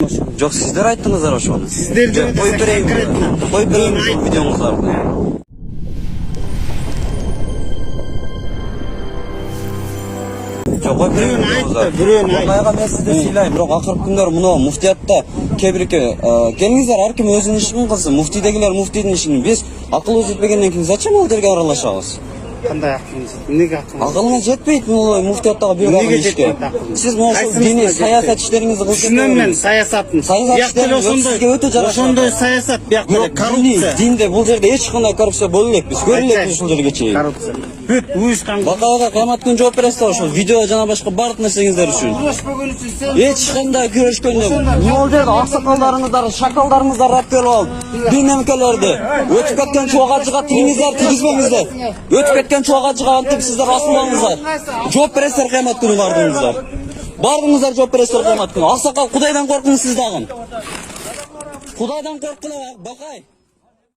Жоқ, сіздер айттыңыздар ошону. Сіздер қойып берейин видеоңуздарды. Жоқ, қойып берейин видеоңуздарды. Майга мен сизди сыйлайм, бирок акыркы күндөр мына муфтиятта кебирке келиңиздер, ар ким өзүнүн ишин кылсын. Муфтидегилер муфтидин ишин. Биз акылыбыз жетпегенден кийин зачем ал жерге аралашабыз? Кандай акылыңыз? Эмнеге акылыңыз? Акылыңыз жетпейт бул муфтияттагы бирок ишке. Сиз могу диний саясат иштериңизди кылып Түшүнөм мен саясатын. Сизге өтө жарашат. Ошондой саясат, бияк коррупция. Динде бул жерде эч кандай коррупция боло элекпиз. Көрө элекпиз ушул жерге чейин. Коррупция. Бүт уюшкан. Бакалага кыямат күнү жооп бересиз ошол видео жана башка бардык нерсеңиздер үчүн. Күрөшпөгөн үчүн сен Эч кандай күрөшкөндө. Бул жерде аксакалдарыңыздар, шакалдарыңыздар рап келип алып, бинемкелерди өтүп кеткен чуагачыга тилиңиздер тийгизбеңиздер. Өтүп кеткен чуагачыга антип сиздер асылбаңыздар. Жооп бересиздер кыямат күнү бардыгыңыздар. Бардыгыңыздар жооп бересиздер кыямат күнү. Аксакал Кудайдан коркуңуз сиз дагы. Кудайдан корккула, Бакай.